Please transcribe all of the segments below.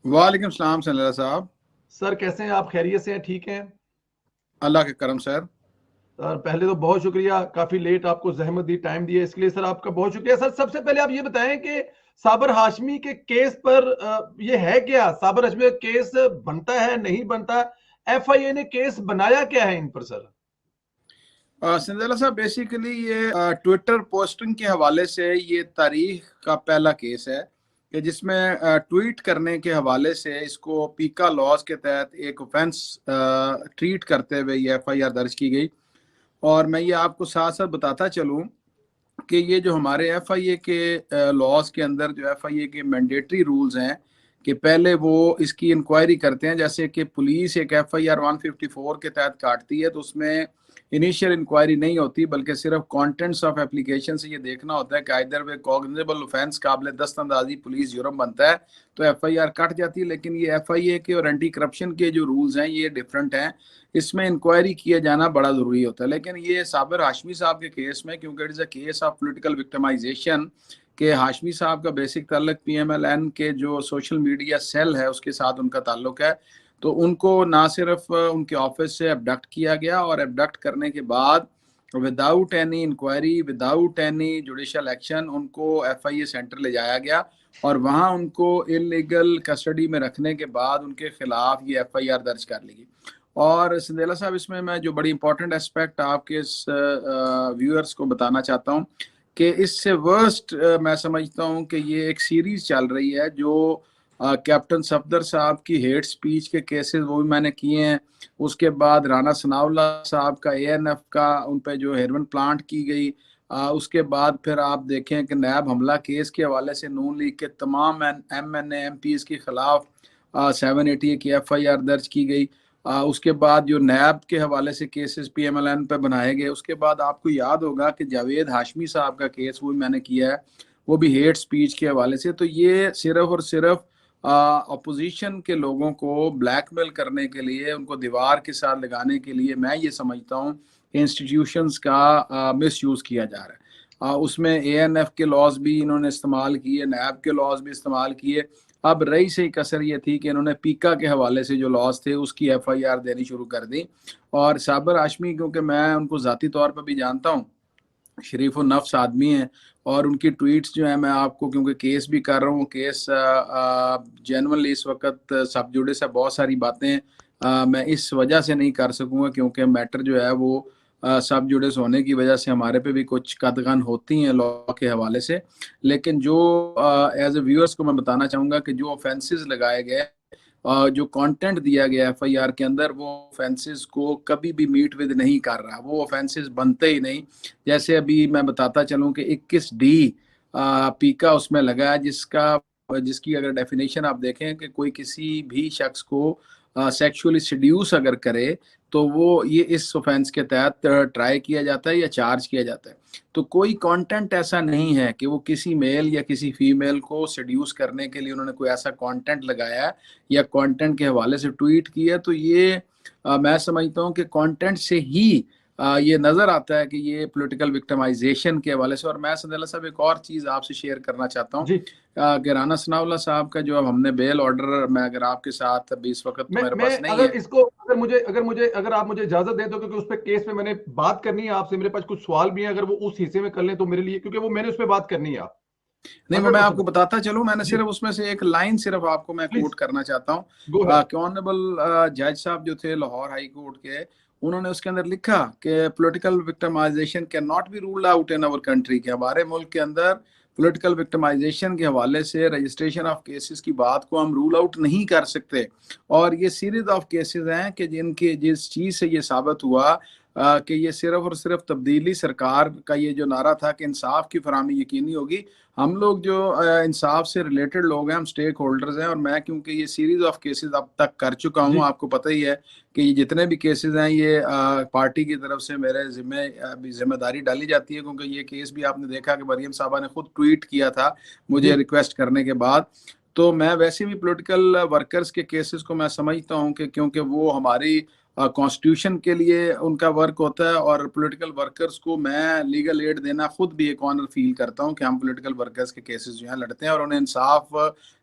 वालेकुम सलाम सल्लल्लाहु साहब। सर कैसे हैं आप? खैरियत से हैं? ठीक हैं? अल्लाह के करम सर। सर पहले तो बहुत शुक्रिया, काफी लेट आपको जहमत दी, टाइम दिया, इसके लिए सर आपका बहुत शुक्रिया। सर सबसे पहले आप ये बताएं कि साबर हाशमी के केस पर ये है क्या? साबर हाशमी का केस बनता है नहीं बनता? एफआईए ने केस बनाया क्या है इन पर सर? सिंधेला साहब, बेसिकली ये ट्विटर पोस्टिंग के हवाले से ये तारीख का पहला केस है कि जिसमें ट्वीट करने के हवाले से इसको पीका लॉज के तहत एक ऑफेंस ट्रीट करते हुए ये एफआईआर दर्ज की गई। और मैं ये आपको साथ साथ बताता चलूं कि ये जो हमारे एफआईए के लॉज के अंदर जो एफआईए के मैंडेटरी रूल्स हैं कि पहले वो इसकी इंक्वायरी करते हैं। जैसे कि पुलिस एक एफआईआर 154 के तहत काटती है तो उसमें इनिशियल इंक्वायरी नहीं होती, बल्कि सिर्फ कंटेंट्स ऑफ एप्लीकेशन से ये देखना होता है कि आइदर वे कॉग्निजेबल ऑफेंस काबिल दस्तंदाजी पुलिस जुर्म बनता है तो एफआईआर कट जाती है। लेकिन ये एफआईए के और एंटी करप्शन के जो रूल्स हैं ये डिफरेंट हैं, इसमें इंक्वायरी किया जाना बड़ा जरूरी होता है। लेकिन ये साबिर हाशमी साहब के केस में, क्योंकि it is a case of political victimisation, के हाशमी साहब का बेसिक ताल्लुक पीएमएलएन के जो सोशल मीडिया सेल है उसके साथ उनका ताल्लुक है, तो उनको ना सिर्फ उनके ऑफिस से अबडक्ट किया गया और अबडक्ट करने के बाद without any inquiry, without any judicial action उनको एफआईए सेंटर ले जाया गया और वहां उनको इलीगल कस्टडी में रखने के बाद उनके खिलाफ ये एफआईआर दर्ज कर ली गई। और संदेला साहब, इसमें मैं जो बड़ी इंपॉर्टेंट एस्पेक्ट आपके इस व्यूअर्स को बताना चाहता हूँ कि इससे वर्स्ट मैं समझता हूँ कि ये एक सीरीज चल रही है जो कैप्टन सफदर साहब की हेट स्पीच के केसेस वो भी मैंने किए हैं। उसके बाद राना सनाउल्लाह साहब का एएनएफ का उन पर जो हेरोइन प्लांट की गई, उसके बाद फिर आप देखें कि नैब हमला केस के हवाले से नून लीग के तमाम एमएनए एमपीज के खिलाफ 780 की एफआईआर दर्ज की गई। उसके बाद जो नैब के हवाले से केसेस पीएमएलएन पे बनाए गए, उसके बाद आपको याद होगा कि जावेद हाशमी साहब का केस वो भी मैंने किया है, वो भी हेट स्पीच के हवाले से। तो ये सिर्फ और सिर्फ अपोजिशन के लोगों को ब्लैकमेल करने के लिए, उनको दीवार के साथ लगाने के लिए मैं ये समझता हूँ इंस्टीट्यूशंस का मिस यूज किया जा रहा है। उसमें एएनएफ के लॉज भी इन्होंने इस्तेमाल किए, नैब के लॉज भी इस्तेमाल किए। अब रही सही कसर ये थी कि इन्होंने पीका के हवाले से जो लॉज थे उसकी एफआईआर देनी शुरू कर दी। और साबर आशमी, क्योंकि मैं उनको ज़ाती तौर पर भी जानता हूँ, शरीफ और नफ्स आदमी हैं और उनकी ट्वीट्स जो है मैं आपको, क्योंकि केस भी कर रहा हूँ, केस जेनुअनली इस वक्त सब जुड़े से बहुत सारी बातें मैं इस वजह से नहीं कर सकूंगा क्योंकि मैटर जो है वो सब जुड़े होने की वजह से हमारे पे भी कुछ कदगन होती हैं लॉ के हवाले से। लेकिन जो एज ए व्यूअर्स को मैं बताना चाहूँगा कि जो ऑफेंसेस लगाए गए, जो कंटेंट दिया गया एफआईआर के अंदर, वो ऑफेंसेस को कभी भी मीट विद नहीं कर रहा, वो ऑफेंसेस बनते ही नहीं। जैसे अभी मैं बताता चलूं कि 21D पीका उसमें लगा है, जिसकी अगर डेफिनेशन आप देखें कि कोई किसी भी शख्स को सेक्सुअली सिड्यूस अगर करे तो वो ये इस ऑफेंस के तहत ट्राई किया जाता है या चार्ज किया जाता है। तो कोई कंटेंट ऐसा नहीं है कि वो किसी मेल या किसी फीमेल को सड्यूस करने के लिए उन्होंने कोई ऐसा कंटेंट लगाया है या कंटेंट के हवाले से ट्वीट किया। तो ये मैं समझता हूँ कि कंटेंट से ही ये नजर आता है कि ये पॉलिटिकल विक्टिमाइजेशन के हवाले से। और मैं सदल्ला साहब एक और चीज आपसे शेयर करना चाहता हूँ जी। कि राना सनाउल्लाह साहब का जो अब हमने बेल ऑर्डर, मैं अगर आपके साथ अभी इस वक्त तो मेरे मैं पास नहीं अगर है। इसको अगर आप मुझे इजाजत दें तो, क्योंकि उस पे केस पे मैंने बात करनी है आपसे, मेरे पास कुछ सवाल भी हैं, अगर वो उस हिस्से में कर लें तो मेरे लिए, क्योंकि वो मैंने उस पे बात करनी है आप। नहीं, वो अगर मैं वो आपको सुने। बताता चलूं, मैंने जी। सिर्फ उसमें से एक लाइन सिर्फ आपको मैं प्लीज कोट करना चाहता हूँ गो है। कि ऑनरेबल जज साहब जो थे लाहौर हाई कोर्ट के, उन्होंने उसके अंदर लिखा कि political victimisation can not be ruled out in our country, के हमारे मुल्क के अंदर पॉलिटिकल विक्टिमाइजेशन के हवाले से रजिस्ट्रेशन ऑफ केसेस की बात को हम रूल आउट नहीं कर सकते। और ये सीरीज ऑफ केसेस हैं कि जिनके जिस चीज से ये साबित हुआ कि ये सिर्फ और सिर्फ तब्दीली सरकार का ये जो नारा था कि इंसाफ की फराहमी यकीनी होगी, हम लोग जो इंसाफ से रिलेटेड लोग हैं, हम स्टेक होल्डर्स हैं। और मैं क्योंकि ये सीरीज ऑफ केसेस अब तक कर चुका हूँ, जी। आपको पता ही है कि ये जितने भी केसेस हैं ये पार्टी की तरफ से मेरे जिम्मेदारी डाली जाती है, क्योंकि ये केस भी आपने देखा कि मरियम साहबा ने खुद ट्वीट किया था जी। मुझे रिक्वेस्ट करने के बाद। तो मैं वैसे भी पॉलिटिकल वर्कर्स के केसेस को मैं समझता हूं कि क्योंकि वो हमारी कॉन्स्टिट्यूशन के लिए उनका वर्क होता है, और पॉलिटिकल वर्कर्स को मैं लीगल एड देना खुद भी एक ऑनर फील करता हूं कि हम पॉलिटिकल वर्कर्स के केसेस जो हैं लड़ते हैं और उन्हें इंसाफ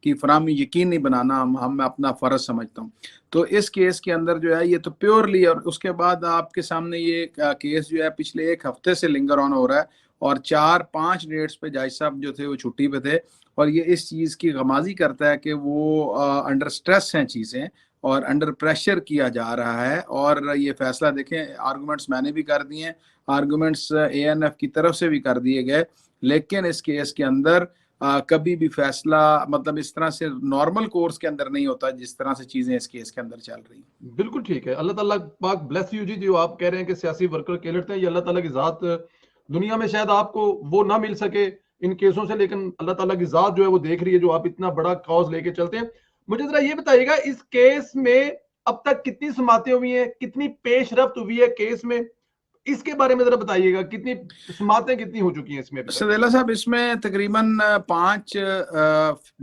की फराहमी यकीनी बनाना हम अपना फ़र्ज समझता हूं। तो इस केस के अंदर जो है ये तो प्योरली, और उसके बाद आपके सामने ये केस जो है पिछले एक हफ्ते से लिंगर ऑन हो रहा है, और 4-5 डेट्स पे जज साहब जो थे वो छुट्टी पे थे, और ये इस चीज़ की गमाजी करता है कि वो अंडर स्ट्रेस हैं चीज़ें और अंडर प्रेशर किया जा रहा है। और ये फैसला देखें, आर्गूमेंट्स मैंने भी कर दिए हैं, आर्गूमेंट्स एएनएफ की तरफ से भी कर दिए गए, लेकिन इस केस के अंदर कभी भी फैसला मतलब इस तरह से नॉर्मल कोर्स के अंदर नहीं होता जिस तरह से चीजें इस केस के अंदर चल रही हैं। बिल्कुल ठीक है। अल्लाह ताला पाक ब्लेस यू जी, जो आप कह रहे हैं कि सियासी वर्कर के लड़ते हैं, ये अल्लाह ताला की ज़ात, दुनिया में शायद आपको वो ना मिल सके इन केसों से, लेकिन अल्लाह ताला की ज़ात जो है वो देख रही है, जो आप इतना बड़ा कॉज लेके चलते हैं। मुझे ज़रा ये बताइएगा, इस केस में अब तक कितनी समातें हुई हैं, कितनी पेशरफ्त हुई है केस में, इसके बारे में ज़रा बताइएगा, कितनी समातें कितनी हो चुकी हैं इसमें अभी तक? सदेला साहब, इसमें तकरीबन 5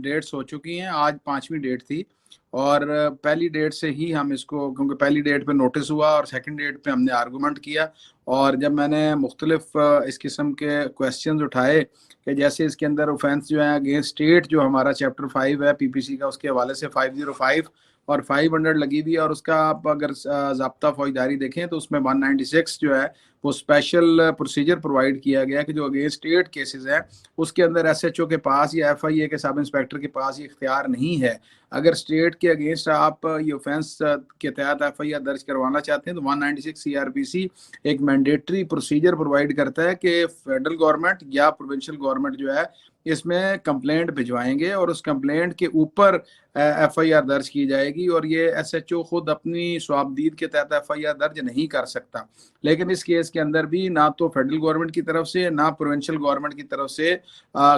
डेट्स हो चुकी हैं, आज 5वीं डेट थी, और पहली डेट से ही हम इसको, क्योंकि पहली डेट पे नोटिस हुआ और सेकंड डेट पे हमने आर्गूमेंट किया, और जब मैंने मुख्तलिफ इस किस्म के क्वेश्चंस उठाए कि जैसे इसके अंदर ऑफेंस जो है अगेंस्ट स्टेट, जो हमारा चैप्टर 5 है पीपीसी का, उसके हवाले से 505 और 500 लगी हुई है, और उसका आप अगर ज़ाब्ता फौजदारी देखें तो उसमें 196 जो है वो स्पेशल प्रोसीजर प्रोवाइड किया गया कि जो अगेंस्ट स्टेट केसेस हैं उसके अंदर एसएचओ के पास या एफआईए के सब इंस्पेक्टर के पास ये इख्तियार नहीं है। अगर स्टेट के अगेंस्ट आप ये ऑफेंस के तहत एफआईआर दर्ज करवाना चाहते हैं तो 196 सीआरपीसी एक मैंडेटरी प्रोसीजर प्रोवाइड करता है कि फेडरल गवर्नमेंट या प्रोविंशियल गवर्नमेंट जो है इसमें कंप्लेंट भिजवाएंगे और उस कंप्लेंट के ऊपर एफआईआर दर्ज की जाएगी, और ये एसएचओ खुद अपनी स्वाबदीद के तहत एफआईआर दर्ज नहीं कर सकता। लेकिन इस केस के अंदर भी ना तो फेडरल गवर्नमेंट की तरफ से ना प्रोविंशियल गवर्नमेंट की तरफ से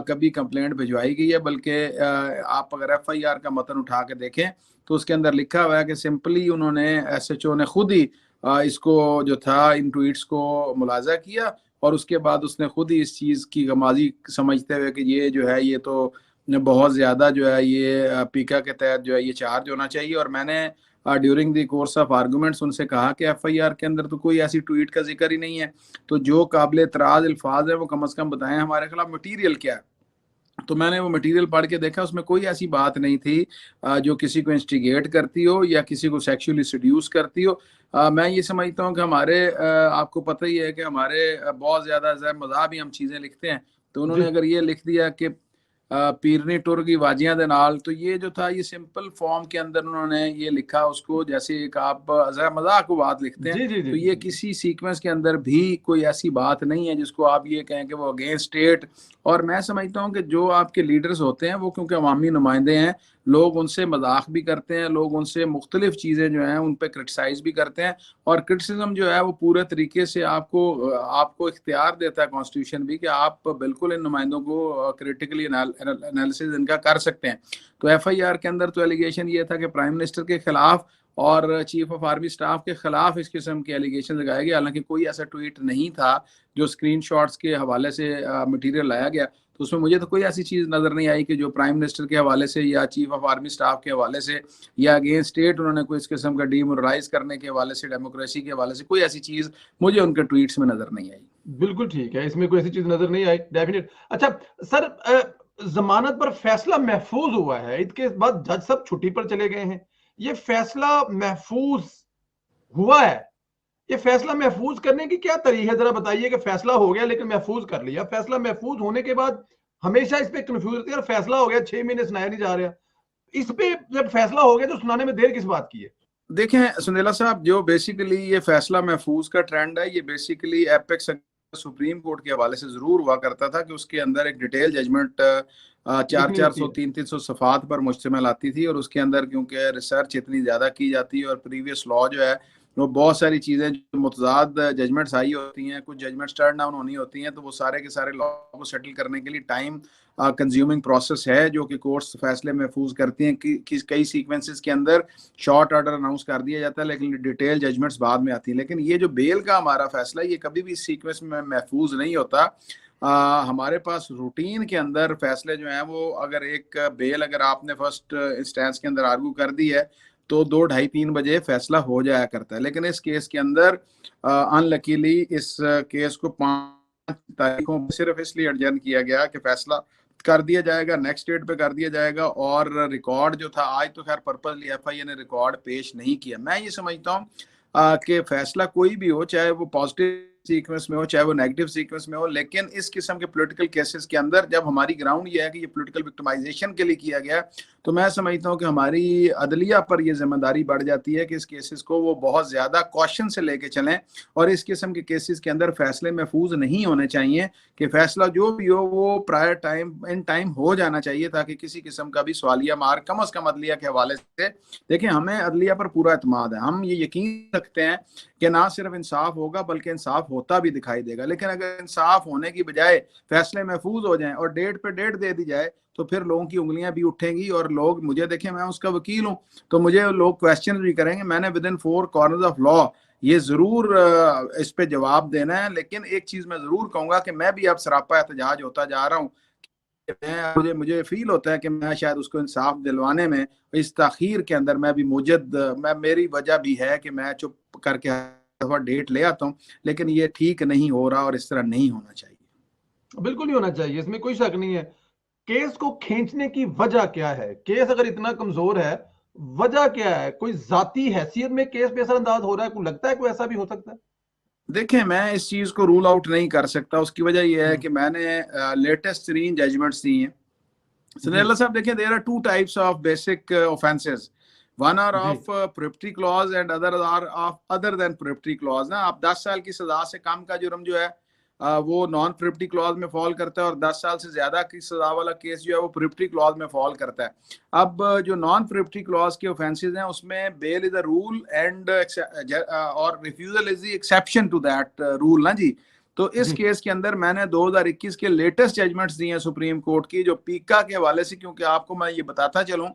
कभी कंप्लेंट भिजवाई गई है, बल्कि आप अगर एफआईआर का मतन उठा के देखें तो उसके अंदर लिखा हुआ है कि सिंपली उन्होंने एसएचओ ने खुद ही इसको जो था इन ट्वीट्स को मुलाजा किया, और उसके बाद उसने खुद ही इस चीज़ की गमाजी समझते हुए कि ये जो है ये तो बहुत ज़्यादा जो है ये पीका के तहत जो है ये चार्ज होना चाहिए। और मैंने during the course of arguments उनसे कहा कि एफआईआर के अंदर तो कोई ऐसी ट्वीट का जिक्र ही नहीं है, तो जो काबिल एतराज़ अल्फाज है वो कम अज़ कम बताएं हमारे खिलाफ मटीरियल क्या है। तो मैंने वो मटेरियल पढ़ के देखा, उसमें कोई ऐसी बात नहीं थी जो किसी को इंस्टिगेट करती हो या किसी को सेक्सुअली सीड्यूस करती हो। मैं ये समझता हूँ कि हमारे आपको पता ही है कि हमारे बहुत ज़्यादा मज़ाक ही हम चीज़ें लिखते हैं, तो उन्होंने जी। अगर ये लिख दिया कि पीरनी टुर की वाजियां दे नाल, तो ये जो था ये सिंपल फॉर्म के अंदर उन्होंने ये लिखा उसको, जैसे एक आप ज़रा मजाक को बात लिखते हैं, जी, जी, जी, तो जी, ये जी। किसी सीक्वेंस के अंदर भी कोई ऐसी बात नहीं है जिसको आप ये कहें कि वो अगेंस्ट स्टेट। और मैं समझता हूँ कि जो आपके लीडर्स होते हैं वो क्योंकि अवामी नुमाइंदे हैं, लोग उनसे मजाक भी करते हैं, लोग उनसे मुख्तलिफ चीज़ें जो हैं उन पर क्रिटिसाइज भी करते हैं, और क्रिटिसिज्म जो है वो पूरे तरीके से आपको इख्तियार देता है कॉन्स्टिट्यूशन भी कि आप बिल्कुल इन नुमाइंदों को क्रिटिकली एनालिसिस इनका कर सकते हैं। तो एफआईआर के अंदर तो एलिगेशन ये था कि प्राइम मिनिस्टर के खिलाफ और चीफ ऑफ आर्मी स्टाफ के खिलाफ इस किस्म के एलिगेशन लगाए गए, हालांकि कोई ऐसा ट्वीट नहीं था जो स्क्रीनशॉट्स के हवाले से मटेरियल लाया गया, तो उसमें मुझे तो कोई ऐसी चीज़ नज़र नहीं आई कि जो प्राइम मिनिस्टर के हवाले से या चीफ ऑफ आर्मी स्टाफ के हवाले से या अगेंस्ट स्टेट उन्होंने कोई इस किस्म का डीमोरलाइज करने के हवाले से, डेमोक्रेसी के हवाले से कोई ऐसी चीज़ मुझे उनके ट्वीट्स में नज़र नहीं आई। बिल्कुल ठीक है, इसमें कोई ऐसी चीज नजर नहीं आई, डेफिनेट। अच्छा सर, जमानत पर फैसला महफूज हुआ है, इसके बाद जज सब छुट्टी पर चले गए हैं, ये फैसला महफूज हुआ है, ये फैसला महफूज करने की क्या तरीका है, जरा बताइए कि फैसला हो गया लेकिन महफूज कर लिया, फैसला महफूज होने के बाद हमेशा इस पे कंफ्यूज होती है, और फैसला हो गया 6 महीने सुनाया नहीं जा रहा, इस पे जब फैसला हो गया तो सुनाने में देर किस बात की है? देखें सुनेला साहब, जो बेसिकली ये फैसला महफूज का ट्रेंड है, ये बेसिकली एपेक्स सुप्रीम कोर्ट के हवाले से जरूर हुआ करता था कि उसके अंदर एक डिटेल जजमेंट चार लिखनी चार होती सौ है। 300 सफ़ात पर मुश्तमिल आती थी, और उसके अंदर क्योंकि रिसर्च इतनी ज़्यादा की जाती है और प्रीवियस लॉ जो है वो बहुत सारी चीज़ें जो मुतजाद जजमेंट्स आई होती हैं, कुछ जजमेंट्स टर्न डाउन होनी होती हैं, तो वो सारे के सारे लॉ को सेटल करने के लिए टाइम कंज्यूमिंग प्रोसेस है जो कि कोर्ट्स फैसले महफूज करती हैं कि कई सीक्वेंसेस के अंदर शॉर्ट ऑर्डर अनाउंस कर दिया जाता है लेकिन डिटेल जजमेंट्स बाद में आती हैं। लेकिन ये जो बेल का हमारा फैसला, ये कभी भी इस सीक्वेंस में महफूज नहीं होता। हमारे पास रूटीन के अंदर फैसले जो हैं वो, अगर एक बेल अगर आपने फर्स्ट इंस्टेंस के अंदर आर्गू कर दी है तो 2, ढाई, 3 बजे फैसला हो जाया करता है। लेकिन इस केस के अंदर अनलकीली इस केस को 5 तारीखों में सिर्फ इसलिए एडजर्न किया गया कि फैसला कर दिया जाएगा, नेक्स्ट डेट पे कर दिया जाएगा। और रिकॉर्ड जो था, आज तो खैर पर्पजली एफआईए ने रिकॉर्ड पेश नहीं किया। मैं ये समझता हूँ कि फैसला कोई भी हो, चाहे वो पॉजिटिव सीक्वेंस में हो चाहे वो नेगेटिव सीक्वेंस में हो, लेकिन इस किस्म के पॉलिटिकल केसेस के अंदर जब हमारी ग्राउंड ये है कि ये पॉलिटिकल विक्टिमाइजेशन के लिए किया गया, तो मैं समझता हूँ कि हमारी अदलिया पर ये जिम्मेदारी बढ़ जाती है कि इस केसेस को वो बहुत ज्यादा कॉशन से लेके चलें। और इस किस्म के केसेस के अंदर फैसले महफूज नहीं होने चाहिए, कि फैसला जो भी हो वो प्रायर टाइम इन टाइम हो जाना चाहिए, ताकि किसी किस्म का भी सवालिया मार कम अज कम अदलिया के हवाले से। देखिए, हमें अदलिया पर पूरा एतमाद है, हम ये यकीन रखते हैं कि ना सिर्फ इंसाफ होगा बल्कि इंसाफ होता भी दिखाई देगा। लेकिन अगर इंसाफ होने की बजाय फैसले महफूज हो जाएं और डेट पे डेट दे दी जाए, तो फिर लोगों की उंगलियां भी उठेंगी। और लोग, मुझे देखें, मैं उसका वकील हूं, तो मुझे लोग क्वेश्चन भी करेंगे। मैंने with in 4 corners of law ये जरूर इस पे जवाब देना है। लेकिन एक चीज मैं जरूर कहूंगा कि मैं भी अब सरापा एहतजाज होता जा रहा हूँ। मुझे फील होता है कि मैं शायद उसको इंसाफ दिलवाने में, इस ताखीर के अंदर मैं भी मुजद, मैं मेरी वजह भी है कि मैं चुप करके दफा डेट ले आता हूँ। लेकिन ये ठीक नहीं हो रहा और इस तरह नहीं होना चाहिए। बिल्कुल नहीं होना चाहिए, इसमें कोई शक नहीं है। केस को खींचने की वजह क्या है? केस अगर इतना कमजोर है, वजह क्या है? कोई जाती हैसियत में केस पे असरअंदाज हो रहा है? कोई लगता है कोई ऐसा भी हो सकता है? देखें, मैं इस चीज को रूल आउट नहीं कर सकता। उसकी वजह यह है हम्म, कि मैंने लेटेस्ट तरीन जजमेंट्स दी हैं। जी सनेला साहब, देखिए, there are 2 types of basic offences. One are जी of prohibitory clause and other are of other than prohibitory clause ना। आप 10 साल की सजा से कम का जुर्म जो है वो नॉन प्रोहिबिटरी क्लॉज में फॉल करता है, और 10 साल से ज्यादा की सजा वाला केस जो है वो प्रोहिबिटरी क्लॉज में फॉल करता है। अब जो नॉन प्रोहिबिटरी क्लॉज के ऑफेंसेस हैं उसमें bail is a rule and और refusal is the exception to that rule ना जी। तो इस जी केस के अंदर मैंने 2021 के लेटेस्ट जजमेंट्स दिए हैं सुप्रीम कोर्ट की, जो पीका के हवाले से, क्योंकि आपको मैं ये बताता चलूं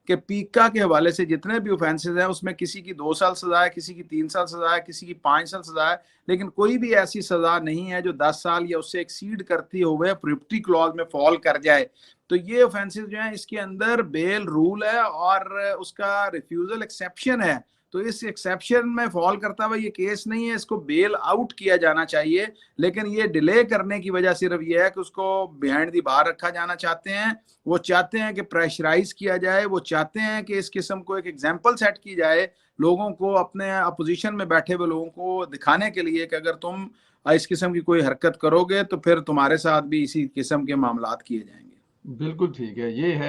कि पीका के हवाले से जितने भी ऑफेंसेस हैं उसमें किसी की 2 साल सजा है, किसी की 3 साल सजा है, किसी की 5 साल सजा है, लेकिन कोई भी ऐसी सजा नहीं है जो 10 साल या उससे एक्सीड करती हुए प्रोहिबिटरी क्लॉज में फॉल कर जाए। तो ये ऑफेंसेस जो हैं इसके अंदर बेल रूल है और उसका रिफ्यूजल एक्सेप्शन है। तो इस एक्सेप्शन में फॉल करता हुआ ये केस नहीं है, इसको बेल आउट किया जाना चाहिए। लेकिन ये डिले करने की वजह सिर्फ ये है कि उसको बिहाइंड दी बार रखा जाना चाहते हैं। वो चाहते हैं कि प्रेशराइज किया जाए, वो चाहते हैं कि इस किस्म को एक एग्जाम्पल सेट की जाए लोगों को, अपने अपोजिशन में बैठे हुए लोगों को दिखाने के लिए कि अगर तुम इस किस्म की कोई हरकत करोगे तो फिर तुम्हारे साथ भी इसी किस्म के मामलात किए जाएंगे। बिल्कुल ठीक है, ये है।